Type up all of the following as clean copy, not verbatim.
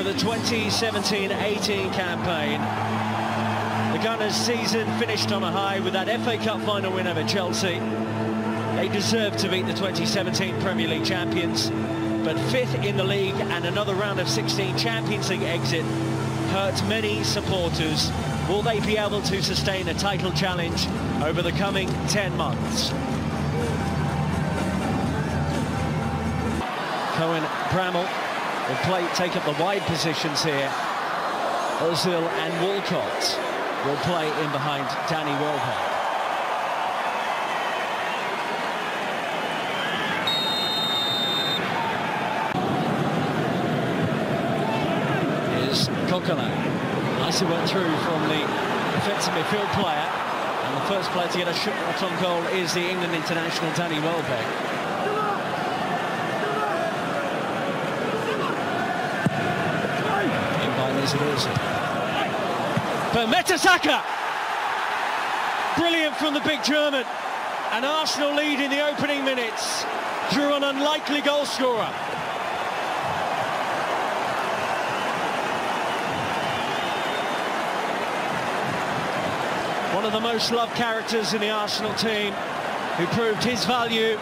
the 2017-18 campaign. The Gunners' season finished on a high with that FA Cup final win over Chelsea. They deserved to beat the 2017 Premier League champions, but fifth in the league and another round of 16 Champions League exit hurt many supporters. Will they be able to sustain a title challenge over the coming 10 months? Cohen Bramall will take up the wide positions here. Ozil and Walcott will play in behind Danny Welbeck. Here's Coquelin. Nicely went through from the defensive midfield player. And the first player to get a shot on goal is the England international Danny Welbeck. In by Mesut Ozil. But Mertesacker! Brilliant from the big German. An Arsenal lead in the opening minutes through an unlikely goal scorer. One of the most loved characters in the Arsenal team, who proved his value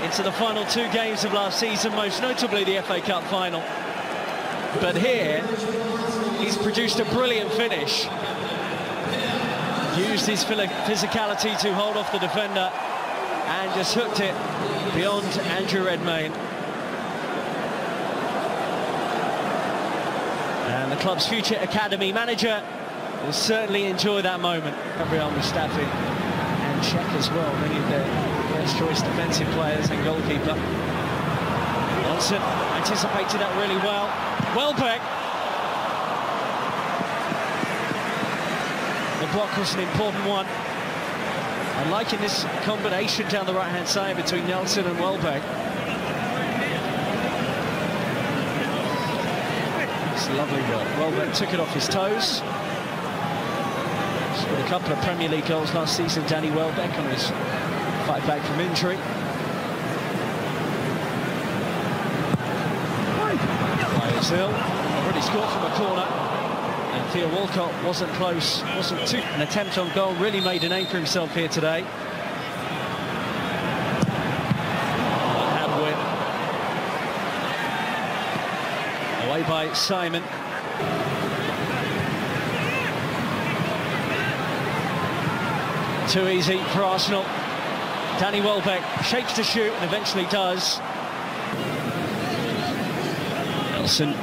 into the final two games of last season, most notably the FA Cup final. But here, he's produced a brilliant finish. Used his physicality to hold off the defender and just hooked it beyond Andrew Redmayne. And the club's future academy manager will certainly enjoy that moment. Gabriel Mustafi and Cech as well, many of their first choice defensive players and goalkeeper. Johnson anticipated that really well. Welbeck. The block was an important one. I'm liking this combination down the right-hand side between Nelson and Welbeck. It's lovely work. Welbeck took it off his toes. Scored a couple of Premier League goals last season, Danny Welbeck, on his fight back from injury. Ozil already scored from a corner. And Theo Walcott wasn't close, wasn't too. An attempt on goal, really made a name for himself here today. Hand win. Away by Simon. Too easy for Arsenal. Danny Welbeck shapes to shoot and eventually does. Nelson.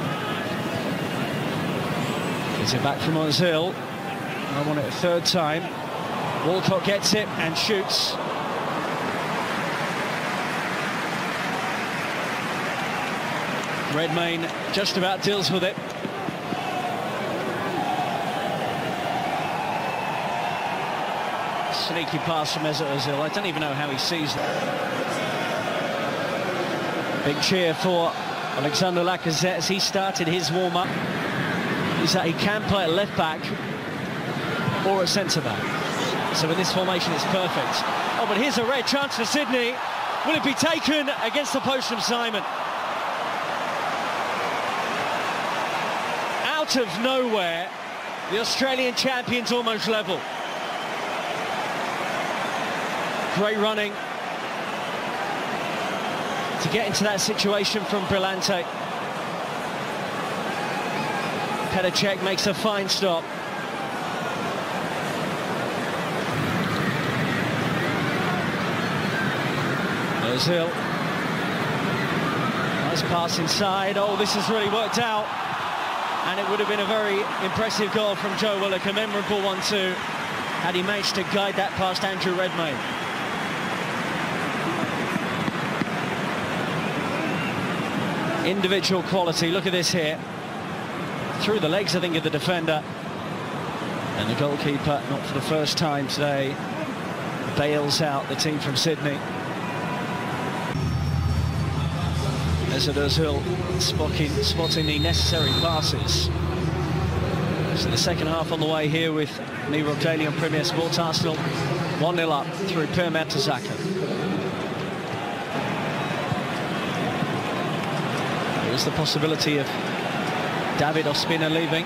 Gets it back from Ozil. I want it a third time. Walcott gets it and shoots. Redmayne just about deals with it. Sneaky pass from Mesut Ozil. I don't even know how he sees that. Big cheer for Alexander Lacazette as he started his warm-up. Is that he can play at left-back or at centre-back. So in this formation, it's perfect. Oh, but here's a rare chance for Sydney. Will it be taken against the post from Simon? Out of nowhere, the Australian champions almost level. Great running to get into that situation from Brillante. Petr Cech makes a fine stop. Ozil. Nice pass inside. Oh, this has really worked out. And it would have been a very impressive goal from Joe Willock, a memorable one too, had he managed to guide that past Andrew Redmayne. Individual quality, look at this here. Through the legs, I think, of the defender. And the goalkeeper, not for the first time today, bails out the team from Sydney. Mesut Ozil spotting the necessary passes. So the second half on the way here with me, Rob Daly, on Premier Sports. Arsenal 1-0 up through Per Mertesacker. There is the possibility of David Ospina leaving.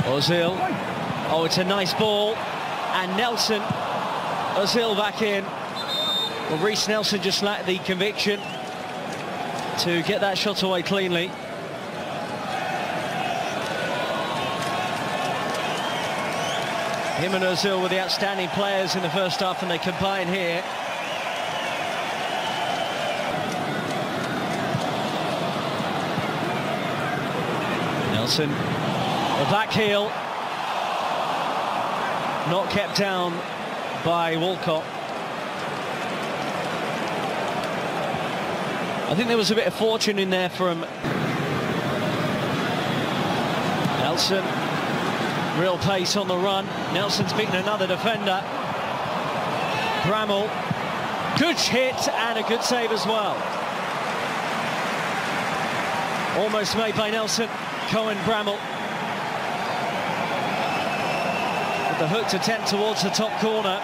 Ozil. Oh, it's a nice ball. And Nelson. Ozil back in. Well, Reiss Nelson just lacked the conviction to get that shot away cleanly. Him and Ozil were the outstanding players in the first half, and they combine here. Nelson, the back heel, not kept down by Walcott. I think there was a bit of fortune in there from Nelson. Real pace on the run. Nelson's beaten another defender. Bramall. Good hit and a good save as well. Almost made by Nelson. Cohen Bramall. With the hooked attempt towards the top corner.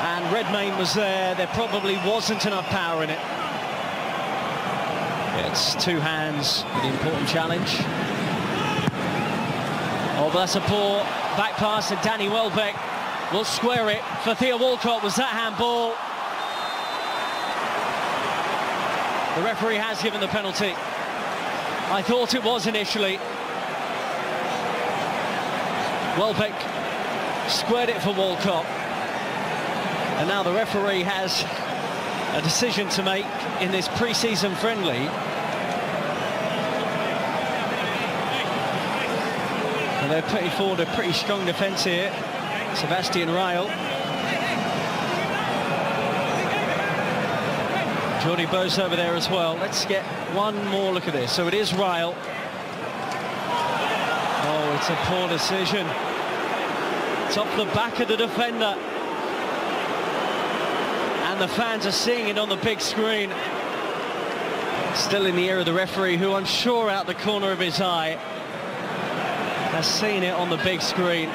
And Redmayne was there. There probably wasn't enough power in it. It's two hands for the important challenge. Oh, but that's a poor back pass, and Danny Welbeck will square it for Theo Walcott. Was that handball? The referee has given the penalty. I thought it was initially. Welbeck squared it for Walcott. And now the referee has a decision to make in this pre-season friendly. And they're putting forward a pretty strong defence here. Sebastian Ryle. Jordi Bose over there as well. Let's get one more look at this. So it is Ryle. Oh, it's a poor decision. It's off the back of the defender. And the fans are seeing it on the big screen. Still in the ear of the referee, who I'm sure out the corner of his eye has seen it on the big screen.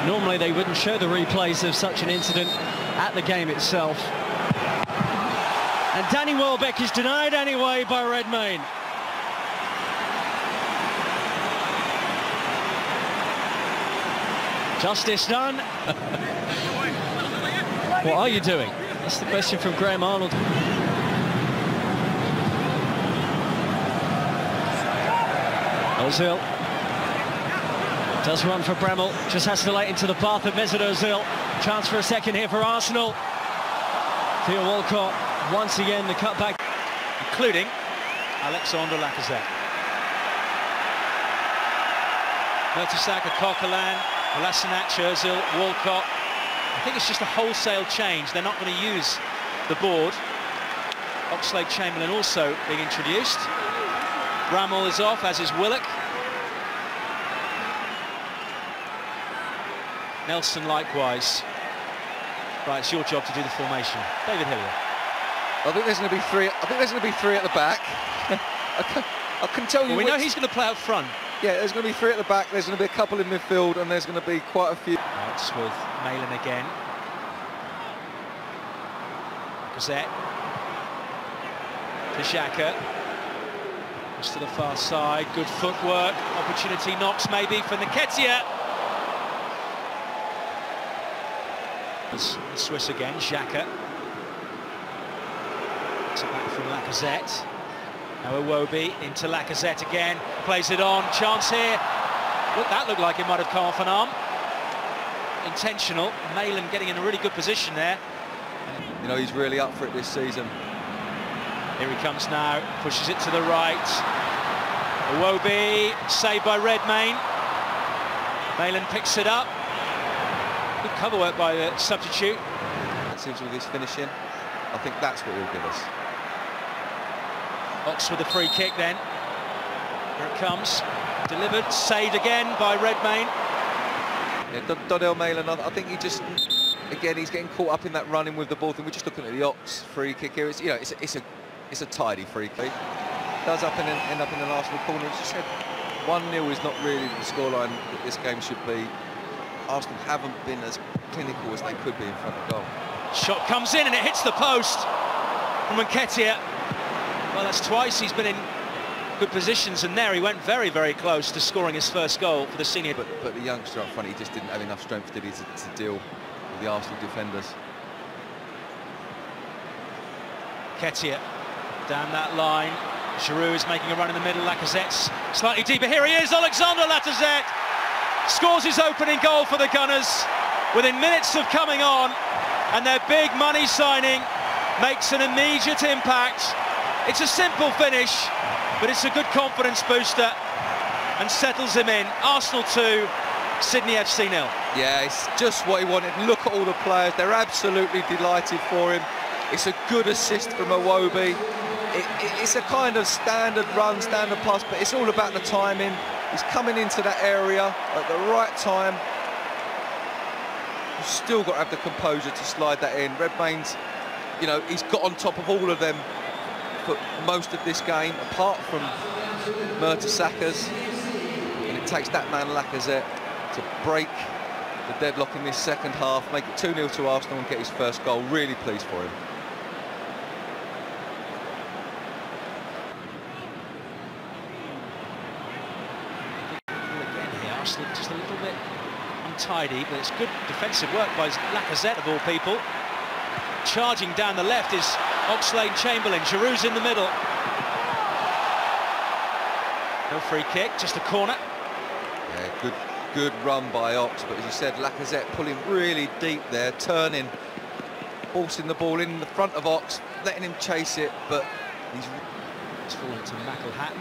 Normally they wouldn't show the replays of such an incident at the game itself. And Danny Welbeck is denied anyway by Redmayne. Justice done. What are you doing? That's the question from Graham Arnold. Ozil does run for Bramall, just has to lay into the path of Mesut Ozil. Chance for a second here for Arsenal. Theo Walcott, once again the cutback. Including Alexandre Lacazette. Mertesacker, Coquelin, Kolasinac, Ozil, Walcott. I think it's just a wholesale change. They're not going to use the board. Oxlade-Chamberlain also being introduced. Bramall is off, as is Willock. Nelson likewise. Right, it's your job to do the formation. David Hillier. I think there's going to be three. I think there's going to be three at the back. I can tell you. Well, we know he's going to play up front. Yeah, there's going to be three at the back. There's going to be a couple in midfield, and there's going to be quite a few. Outs with Malin again. Gazette. To Xhaka. Just to the far side. Good footwork. Opportunity knocks maybe for Nketiah. The Swiss again, Xhaka. It's back from Lacazette. Now Iwobi into Lacazette again. Plays it on. Chance here. Look, that looked like it might have come off an arm. Intentional. Malin getting in a really good position there. You know, he's really up for it this season. Here he comes now. Pushes it to the right. Iwobi, saved by Redmayne. Malin picks it up. Good cover work by the substitute. It seems with his finishing, I think that's what he'll give us. Ox with the free kick then. Here it comes. Delivered, saved again by Redmayne. Yeah, Donyell Malin, I think he just, again, he's getting caught up in that running with the ball thing. We're just looking at the Ox free kick here. It's, you know, it's a tidy free kick. Does end up in the last little corner. As you said, 1-0 is not really the scoreline that this game should be. Arsenal haven't been as clinical as they could be in front of goal. Shot comes in and it hits the post from Nketiah. Well, that's twice he's been in good positions, and there he went very, very close to scoring his first goal for the senior. But the youngster up front, he just didn't have enough strength, did he, to deal with the Arsenal defenders. Ketia down that line. Giroud is making a run in the middle. Lacazette's slightly deeper. Here he is, Alexandre Lacazette scores his opening goal for the Gunners within minutes of coming on, and their big money signing makes an immediate impact. It's a simple finish, but it's a good confidence booster and settles him in. Arsenal 2, Sydney FC 0. Yeah, it's just what he wanted. Look at all the players, they're absolutely delighted for him. It's a good assist from Iwobi. It's a kind of standard run, standard pass, but it's all about the timing. He's coming into that area at the right time. You've still got to have the composure to slide that in. Redmayne's, you know, he's got on top of all of them for most of this game, apart from Mertesackers. And it takes that man Lacazette to break the deadlock in this second half, make it 2-0 to Arsenal and get his first goal. Really pleased for him. Just a little bit untidy, but it's good defensive work by Lacazette of all people. Charging down the left is Oxlade-Chamberlain. Giroud's in the middle. No free kick, just a corner. Yeah, good run by Ox, but as you said, Lacazette pulling really deep there, turning, forcing the ball in the front of Ox, letting him chase it, but it's fallen to McElhatton.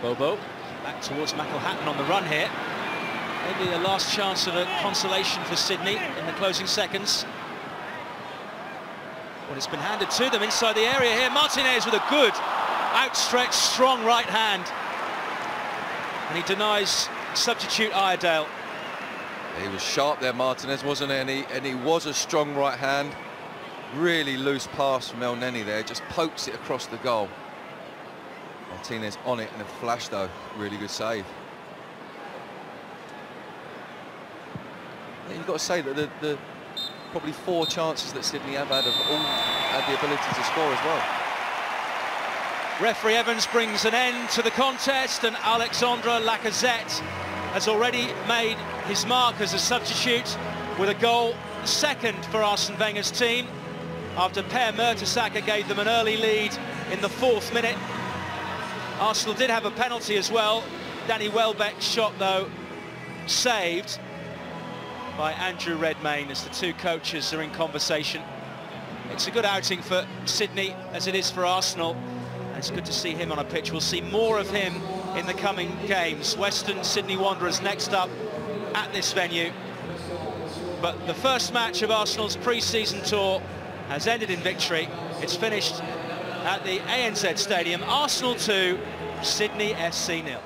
Bobo back towards McElhatton on the run here. Maybe a last chance of a consolation for Sydney in the closing seconds. Well, it's been handed to them inside the area here. Martinez with a good outstretched strong right hand, and he denies substitute Iredale. He was sharp there, Martinez, wasn't he? And he was a strong right hand. Really loose pass from El Neni there, just pokes it across the goal. Martinez on it in a flash though, really good save. Yeah, you've got to say that the probably 4 chances that Sydney have had all had the ability to score as well. Referee Evans brings an end to the contest, and Alexandre Lacazette has already made his mark as a substitute with a goal, second for Arsene Wenger's team, after Per Mertesacker gave them an early lead in the 4th minute. Arsenal did have a penalty as well. Danny Welbeck's shot, though, saved by Andrew Redmayne as the two coaches are in conversation. It's a good outing for Sydney, as it is for Arsenal, and it's good to see him on a pitch. We'll see more of him in the coming games. Western Sydney Wanderers next up at this venue. But the first match of Arsenal's pre-season tour has ended in victory. It's finished at the ANZ Stadium. Arsenal 2, Sydney FC 0.